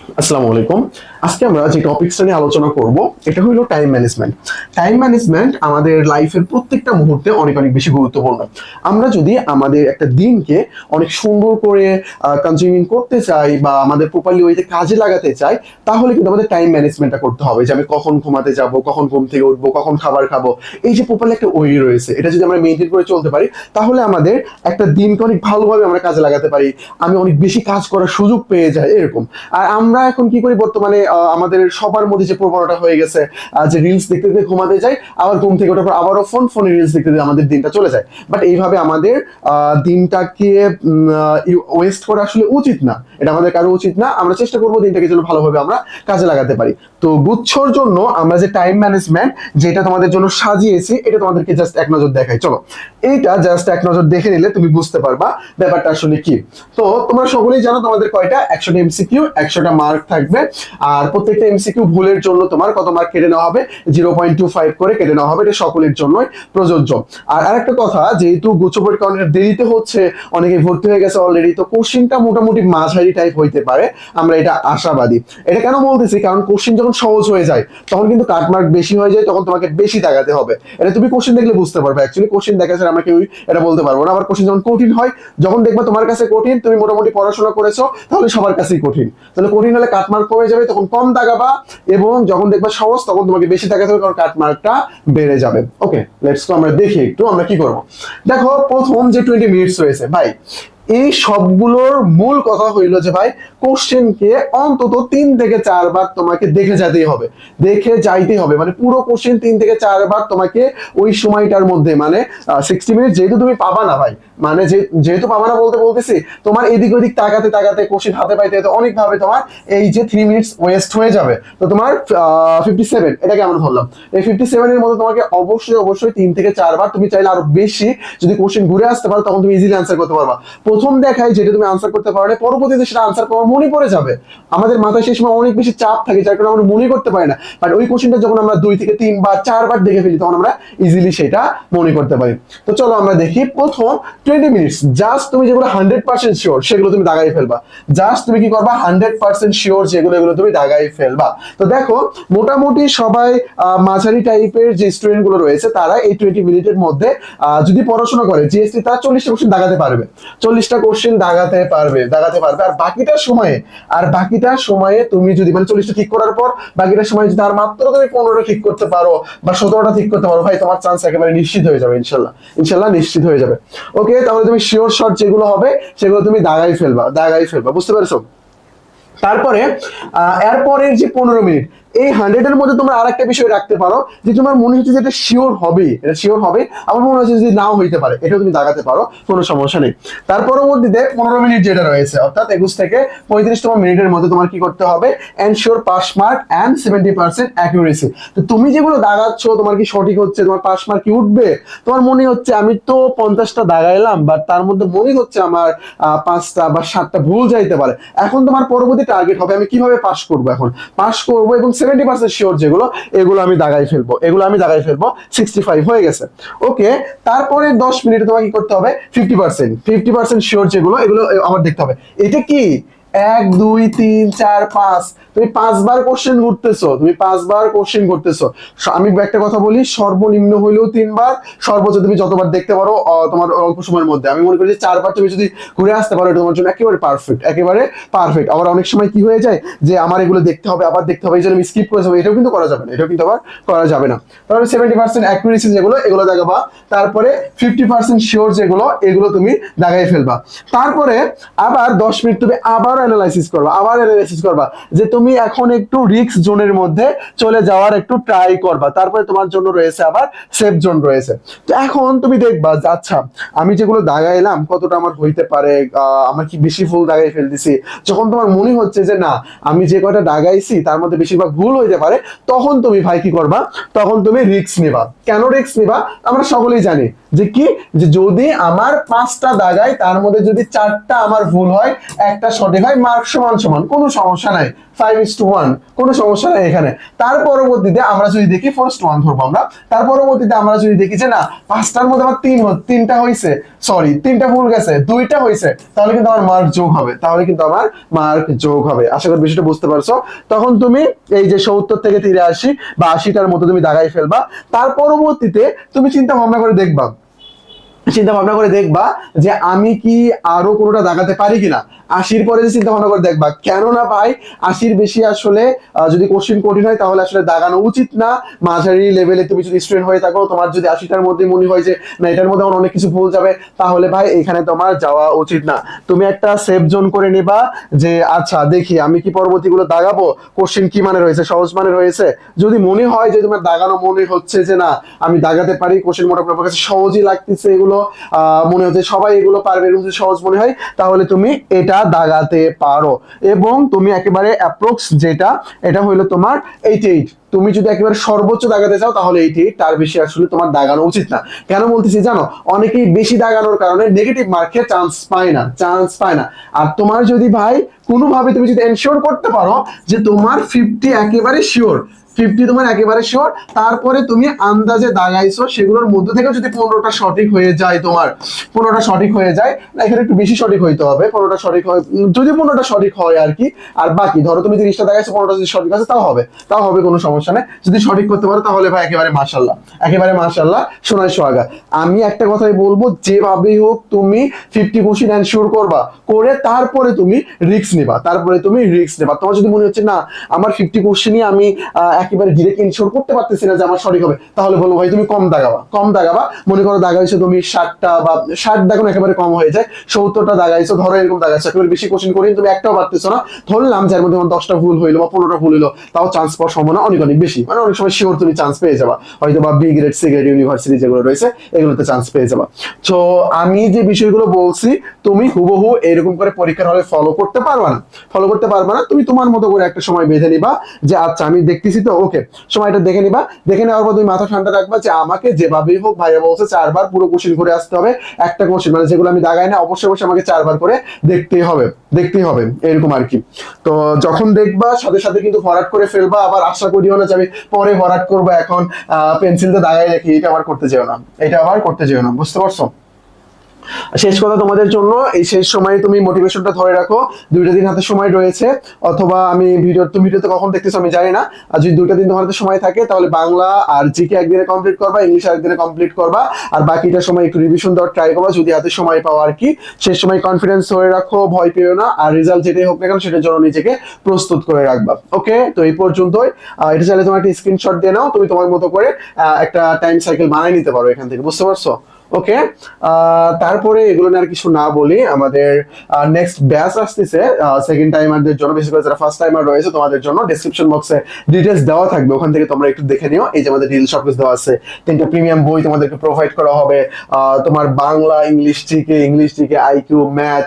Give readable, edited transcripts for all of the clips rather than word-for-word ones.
আসসালামু আলাইকুম। আজকে আমরা যে টপিকসটা নিয়ে আলোচনা করব এটা হলো টাইম ম্যানেজমেন্ট। টাইম ম্যানেজমেন্ট আমাদের লাইফের প্রত্যেকটা মুহূর্তে অনেক অনেক বেশি গুরুত্বপূর্ণ। আমরা যদি আমাদের একটা দিনকে অনেক সুন্দর করে কনজিউমিং করতে চাই বা আমাদের প্রপারলি ওইতে কাজে লাগাতে চাই, তাহলে কিন্তু আমাদের টাইম ম্যানেজমেন্টটা করতে হবে, যে আমি কখন ঘুমাতে যাব, কখন ঘুম থেকে উঠবো, কখন খাবার খাবো। এই যে প্রপারলি একটা ওয়ে রয়েছে, এটা যদি আমরা মেনটেন করে চলতে পারি, তাহলে আমাদের একটা দিনকে অনেক ভালোভাবে আমরা কাজে লাগাতে পারি। আমি অনেক বেশি কাজ করার সুযোগ পেয়ে যাই এরকম। আর আমরা এখন কি করি বর্তমানে, আমাদের সবার মধ্যে যে প্রবণতা হয়ে গেছে, যে রিলস দেখতে দেখতে ঘুমাতে যাই, আবার ঘুম থেকে ওঠার পর আবারও ফোনে রিলস দেখতে দেখতে আমাদের দিনটা চলে যায়। বাট এইভাবে আমাদের দিনটাকে ওয়েস্ট করা আসলে উচিত না, এটা আমাদের কারো উচিত না। আমরা চেষ্টা করবো দিনটাকে যেন ভালোভাবে আমরা কাজে লাগাতে পারি। তো গুচ্ছর জন্য আমরা যে টাইম ম্যানেজমেন্ট যেটা তোমাদের জন্য সাজিয়েছি, এটা তোমাদেরকে জাস্ট এক নজর দেখাই, চলো। এইটা জাস্ট এক নজর দেখে নিলে তুমি বুঝতে পারবা ব্যাপারটা আসলে কি। তো তোমরা সকলেই জানো তোমাদের কয়টা 100টা এমসিকিউ, 100টা মার্ক থাকবে। আর প্রত্যেকটা এমসিকিউ ভুলের জন্য তোমার কত মার্ক কেটে নেওয়া হবে? 0.25 করে কেটে নেওয়া হবে। এটা সকলের জন্যই প্রযোজ্য। আর আরেকটা কথা, যেহেতু গুচ্ছ পরীক্ষা অনেক দেরিতে হচ্ছে, অনেকে ভর্তি হয়ে গেছে অলরেডি, তো কোশ্চিনটা মোটামুটি মাঝারি টাইপ হইতে পারে, আমরা এটা আশাবাদী। এটা কেন বলতেছি, কারণ কোশ্চিন যখন সহজ হয়ে যায় তখন কিন্তু কাটমার্ক বেশি হয়ে যায়, তখন তোমাকে বেশি তাকাতে হবে। এটা তুমি কোশ্চিন দেখলে বুঝতে পারবে। অ্যাকচুয়ালি কোশ্চিন দেখা যায় আমরা কেউ এটা বলতে পারবো না। আবার কোশ্চিন যখন কঠিন হয়, যখন দেখবা তোমার কাছে কঠিন, তুমি মোটামুটি পড়াশোনা করেছো, তাহলে সবার কাছেই কঠিন, তাহলে কঠিন হলে কাটমার্ক কমে যাবে, তখন কম তাকাবা। এবং যখন দেখবা সহজ, তখন তোমাকে বেশি তাকাতে হবে, কারণ কাটমার্কটা বেড়ে যাবে। ওকে, লেটস গো, আমরা দেখি একটু আমরা কি করবো। দেখো, প্রথম যে 20 মিনিটস রয়েছে ভাই, এই সবগুলোর মূল কথা হইলো যে ভাই, কোশ্চেনকে অন্তত 3 থেকে 4 বার তোমাকে দেখে যেতেই হবে, দেখে যাইতেই হবে। মানে পুরো কোশ্চেন 3 থেকে 4 বার তোমাকে ওই সময়টার মধ্যে, মানে 60 মিনিট যেহেতু তুমি পাবা না ভাই, মানে যেহেতু পাবা না বলতে বলতেছি, তোমার এদিক ওদিক তাকাতে তাকাতে কোশ্চেন হাতে পাইতে অনেক ভাবে তোমার এই যে 3 মিনিটস ওয়েস্ট হয়ে যাবে। তো তোমার 57, এটা কেমন বললাম, এই 57-এর মধ্যে তোমাকে অবশ্যই অবশ্যই 3 থেকে 4 বার, তুমি চাইলে আরো বেশি যদি কোশ্চেন ঘুরে আসতে পারো, তখন তুমি ইজিলি আনসার করতে পারবা। প্রথম দেখায় যেটা তুমি আনসার করতে পারো না, পরবর্তীতে সেটা আনসার করার মনে পড়ে যাবে। আমাদের মাথায় সেই সময় অনেক বেশি চাপ থাকে, যার কারণে আমরা মনে করতে পারি না। বাট ওই কোশ্চেনটা যখন আমরা 2 থেকে 3 বার 4 বার দেখে ফেলি, তখন আমরা ইজিলি সেটা মনে করতে পারি। তো চলো আমরা দেখি, প্রথম 20 মিনিটস জাস্ট তুমি যেগুলো 100% শিওর সেগুলো তুমি দাগাই ফেলবা। জাস্ট তুমি কি করবা, 100% শিওর যেগুলো, এগুলো তুমি দাগাই ফেলবা। তো দেখো, মোটামুটি সবাই মাঝারি টাইপের যে স্টুডেন্ট গুলো রয়েছে, তারা এই 20 মিনিটের মধ্যে যদি পড়াশোনা করে, জিএসটি তারা 40টা কোশ্চেন দাগাতে পারবে। 40টা কোশ্চেন দাগাতে পারবে। আর বাকিটা সময়ে তুমি যদি, মানে 40টা ঠিক করার পর বাকিটা সময় যদি আর মাত্র তুমি 15টা ঠিক করতে পারো বা 17টা ঠিক করতে পারো, ভাই তোমার চান্স একেবারে নিশ্চিত হয়ে যাবে, ইনশাল্লাহ। ইনশাল্লাহ নিশ্চিত হয়ে যাবে। ওকে, তাহলে তুমি শিওর শট যেগুলো হবে সেগুলো তুমি দাগাই ফেলবা, বুঝতে পেরেছো? তারপরে এরপরের যে 15 মিনিট, এই 100-এর মধ্যে তোমরা আর একটা বিষয় রাখতে পারো, যে তোমার মনে হচ্ছে যে এটা শিওর হবে, আমার মনে হচ্ছে যে নাও হইতে পারে, এটাও তুমি দাগাতে পারো, কোনো সমস্যা নেই। তার পরবর্তীতে 15 মিনিট যেটা রয়েছে, অর্থাৎ 21 থেকে 35তম মিনিটের মধ্যে তোমার কি করতে হবে, ensure pass mark and 70% accuracy. তো তুমি যেগুলো দাগাচ্ছ, তোমার কি সঠিক হচ্ছে, তোমার পাস মার্ক কি উঠবে? তোমার মনে হচ্ছে আমি তো 50টা দাগাইলাম, বাট তার মধ্যে মনে হচ্ছে আমার 5টা বা 7টা ভুল যাইতে পারে। এখন তোমার পরবর্তী টার্গেট হবে আমি কিভাবে পাস করবো, এখন পাস করবো এবং 70% শিওর যেগুলো, এগুলো আমি দাগাই ফেলবো। 65 হয়ে গেছে। ওকে, তারপরে 10 মিনিটে তোমাকে কি করতে হবে, 50% শিওর যেগুলো, এগুলো আমার দেখতে হবে। এটা কি 1 2 3 4 5, তুমি 5 বার কোশ্চেন করতেছো। আমি একটা কথা বলি, সর্বনিম্ন হইলেও 3 বার, সর্বোচ্চ তুমি যতবার দেখতে পারো তোমার অল্প সময়ের মধ্যে। আমি মনে করি যে 4 বার তুমি যদি ঘুরে আসতে পারো, এটা তোমার জন্য একেবারে পারফেক্ট। আবার অনেক সময় কি হয়ে যায় যে আমার এগুলো দেখতে হবে, আবার দেখতে হবে, এই জন্য আমি স্কিপ করে যাবো, এটাও কিন্তু করা যাবে না, তাহলে 70% অ্যাকুরেসি যেগুলো, এগুলো দেখাবা। তারপরে 50% শিওর যেগুলো, এগুলো তুমি দাগাই ফেলবা। তারপরে আবার 10 মিনিট তুমি আবার অ্যানালাইসিস করবা, যে তুমি এখন একটু রিস্ক জোনের মধ্যে চলে যাওয়ার একটু ট্রাই করবা। তারপরে তোমার জন্য রয়েছে আবার সেফ জোন রয়েছে। তো এখন তুমি দেখবা যে আচ্ছা, আমি যেগুলো দাগাইলাম কতটা আমার হইতে পারে, আমার কি বেশি ভুল দাগাই ফেলতেছি। যখন তোমার মনে হচ্ছে যে না, আমি যে কয়টা দাগাইছি তার মধ্যে বেশিরভাগ ভুল হইতে পারে, তখন তুমি ভাই কি করবা, তখন তুমি রিস্ক নিবা। কেন রিস্ক নিবা? আমরা সকলেই জানি যে কি, যে যদি আমার 5টা দাগাই, তার মধ্যে যদি 4টা আমার ভুল হয়, একটা সঠিক হয়, ভাই মার্ক সমান সমান, কোনো সমস্যা নাই, 5:1 কোনো সমস্যা নাই এখানে। তার পরবর্তীতে আমরা যদি দেখি 4:1 ধরবো আমরা, তার পরবর্তীতে আমরা যদি দেখি যে না 5টার মধ্যে আমার 3টা হয়েছে, সরি 3টা ভুল গেছে, 2টা হয়েছে, তাহলে কিন্তু আমার মার্ক যোগ হবে, তাহলে কিন্তু আমার মার্ক যোগ হবে। আশা করি বিষয়টা বুঝতে পারছো। তখন তুমি এই যে 70 থেকে 83 বা 80টার মতো তুমি দাগাই ফেলবা। তার পরবর্তীতে তুমি চিন্তা ভাবনা করে দেখবা যে আমি কি আরো কোনোটা দাগাতে পারি কিনা। 80-র পরে যে চিন্তা ভাবনা করে দেখবা, কেননা ভাই 80-র বেশি আসলে যদি কোশ্চেন কঠিন হয় তাহলে আসলে দাগানো উচিত না। মাঝারি লেভেলে তুমি যদি স্টুডেন্ট হয়ে থাকো, তোমার যদি 80টার মধ্যে মনে হয় যে না এটার মধ্যে আমার অনেক কিছু ভুল যাবে, তাহলে ভাই এখানে তোমার যাওয়া উচিত না। তুমি একটা সেফ জোন করে নিবা যে আচ্ছা দেখি আমি কি পরবর্তীগুলো দাগাবো, কোশ্চেন কি মানে রয়েছে, সহজ মানে রয়েছে। যদি মনে হয় যে তোমার দাগানো মনে হচ্ছে যে না আমি দাগাতে পারি, কোশ্চেন মোটামুটি আমার কাছে সহজই লাগতেছে, এগুলো মনে হচ্ছে সবাই এগুলো পারবে, এরকম যদি সহজ মনে হয় তাহলে তুমি এটা দাগাতে পারো। এবং তুমি একেবারে অ্যাপ্রক্স যেটা, এটা হইলো তোমার 88। তুমি যদি একেবারে সর্বোচ্চ দাগাতে চাও তাহলে 88, তার বেশি আসলে তোমার দাগানো উচিত না। কেন বলতেছি জানো, অনেকেই বেশি দাগানোর কারণে নেগেটিভ মার্কে চান্স পায় না। আর তোমার যদি ভাই কোনোভাবে তুমি যদি এনশিওর করতে পারো যে তোমার 50 একেবারে শিওর, 50 তোমার একেবারে শিওর, তারপরে তুমি আন্দাজে দাগাইছো, সেগুলোর মধ্যে থেকে যদি 15টা সঠিক হয়ে যায়, তোমার 15টা সঠিক হয়ে যায়, না এখানে একটু বেশি সঠিক হইতে হবে, 15টা সঠিক হয়, যদি 15টা সঠিক হয় আর কি। আর বাকি ধরো তুমি 30টা দাগাইছো, 15টা যদি সঠিক আছে তাও হবে কোনো সমস্যা নেই। যদি সঠিক করতে পারো তাহলে ভাই একেবারে মাশাআল্লাহ, সোনায় সোহাগা। আমি একটা কথাই বলবো, যেভাবেই হোক তুমি 50 কোশ্চেন এনশিওর করবা, করে তারপরে তুমি রিস্ক নিবা, তোমার যদি মনে হচ্ছে না আমার 50 কোশ্চেনই আমি একেবারে ডিরেক্ট ইনশিওর করতে পারতেছি না যে আমার সঠিক হবে, তাহলে বলবো ভাই তুমি কম দাগাবা। মনে করো দাগাইছো তুমি 60টা, বা 60 দাগানো একেবারে কম হয়ে যায়, 70টা দাগাইছো, ধরো এরকম দাগাইছো, একেবারে বেশি কোশ্চেন করি তুমি একটাও পারতেছো না, ধরলাম যার মধ্যে 10টা ভুল হইলো বা 15টা ভুল হইলো, তাও চান্স পাওয়ার সম্ভাবনা অনেক বেশি, মানে অনেক সময় শিওর তুমি চান্স পেয়ে যাবা, হয়তো বা B grade C grade university যেগুলো রয়েছে এগুলোতে চান্স পেয়ে যাবা। তো আমি যে বিষয়গুলো বলছি তুমি হুবহু এরকম করে পরীক্ষার হলে ফলো করতে পারবা না। তুমি তোমার মতো করে একটা সময় বেঁধে নিবা যে আচ্ছা আমি দেখতেছি তো, ওকে সময়টা দেখে নিবা। দেখে নেওয়ার পর তুমি মাথা ঠান্ডা রাখবা যে আমাকে যেভাবেই হোক, ভাইয়া বলছে 4বার পুরো কোশ্চেন করে আসতে হবে, একটা কোশ্চেন মানে যেগুলো আমি দাগাই না অবশ্যই আমাকে 4বার করে দেখতেই হবে এরকম আর কি। তো যখন দেখবা সাথে সাথে কিন্তু ভরাট করে ফেলবা, আবার আশা করিও না যে আমি পরে ভরাট করবো, এখন পেন্সিলটা দাগাই রাখি, এটা আবার করতে যেও না, বুঝতে পারছো? শেষ কথা তোমাদের জন্য, এই শেষ সময়ে তুমি মোটিভেশনটা ধরে রাখো। 2টা দিন হাতে সময় রয়েছে, অথবা আমি ভিডিওতে কখন দেখতেছো আমি জানি না, আর যদি 2টা দিন তোমার হাতে সময় থাকে তাহলে বাংলা আর জিকে একদিনে কমপ্লিট করবা, ইংলিশ আরেকদিনে কমপ্লিট করবা, আর বাকিটা সময় একটু রিভিশন দেওয়ার ট্রাই করবা যদি হাতে সময় পাও আর কি। শেষ সময় কনফিডেন্স ধরে রাখো, ভয় পেও না, আর রেজাল্ট যেটাই হোক না কেন সেটার জন্য নিজেকে প্রস্তুত করে রাখবা। ওকে, তো এই পর্যন্তই। এটা চাইলে তোমার একটা স্ক্রিনশট দিয়ে নাও, তুমি তোমার মতো করে একটা টাইম সাইকেল বানিয়ে নিতে পারো এখান থেকে, বুঝতে পারছো? ওকে, তারপরে এগুলো নিয়ে আর কিছু না বলি, আমাদের নেক্সট ব্যাচ আসতেছে সেকেন্ড টাইমারদের জন্য, বিশেষ করে যারা ফার্স্ট টাইমার রয়েছে তোমাদের জন্য ডিসক্রিপশন বক্সে ডিটেলস দেওয়া থাকবে, ওখান থেকে তোমরা একটু দেখে নিও। এই যে আমাদের ডিটেলস সবকিছু দেওয়া আছে, 3টা প্রিমিয়াম বই তোমাদেরকে প্রোভাইড করা হবে, তোমার Bangla, English GK, IQ, math,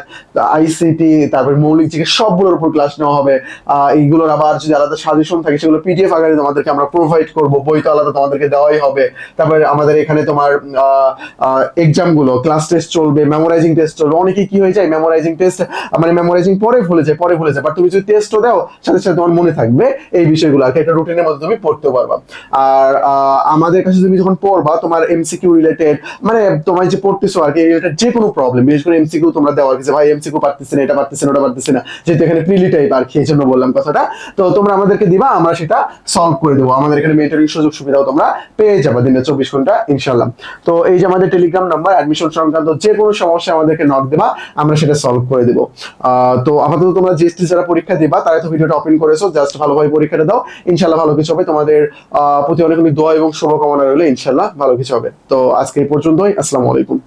ICT, তারপর মৌলিক জিকে সবগুলোর উপর ক্লাস নেওয়া হবে। এইগুলোর আবার যদি আলাদা সাজেশন থাকে সেগুলো পিডিএফ আকারে তোমাদেরকে আমরা প্রোভাইড করব, বই তো আলাদা তোমাদেরকে দেওয়াই হবে। তারপরে আমাদের এখানে তোমার এক্সাম গুলো, ক্লাস টেস্ট চলবে, মেমোরাইজিং টেস্ট চলবে। অনেকে কি হয়ে যায় মেমোরাইজিং টেস্ট মানে মেমোরাইজিং পরে ভুলে যায়, বাট তুমি যদি টেস্টও দাও সাথে সাথে তোমার মনে থাকবে এই বিষয়গুলো, আর একটা রুটিনের মধ্যে তুমি পড়তে পারবা। আর আমাদের কাছে তুমি যখন পড়বা তোমার এমসিকিউ রিলেটেড, মানে তোমার যে পড়তেছো আর কি রিলেটেড যে কোনো প্রবলেম, বিশেষ করে এমসিকিউ তোমরা দেওয়া আর কি, ভাই এমসিকিউ পারতেছি না, এটা পারতেছি না, ওটা পারতেছি না, যেহেতু এখানে প্রিলি টাইপ আর কি, এই জন্য বললাম কথাটা। তো তোমরা আমাদেরকে দিবা, আমরা সেটা সলভ করে দেবো। আমাদের এখানে মেন্টরিং সুযোগ সুবিধাও তোমরা পেয়ে যাবে দিনে 24 ঘন্টা ইনশাল্লাহ। তো এই যে আমাদের টেলিগ্রাম নাম্বার, অ্যাডমিশন সংক্রান্ত যে কোনো সমস্যা আমাদেরকে নক দেবা, আমরা সেটা সলভ করে দেবো। তো আপাতত তোমরা জিএসটি যারা পরীক্ষা দিবা তারা তো ভিডিওটা ওপেন করেছো, জাস্ট ভালোভাবে পরীক্ষাটা দাও, ইনশাল্লাহ ভালো কিছু হবে। তোমাদের প্রতি অনেক অনেক দোয়া এবং শুভকামনা রইলো, ইনশাল্লাহ ভালো কিছু হবে। তো আজকে এই পর্যন্তই, আসসালামু আলাইকুম।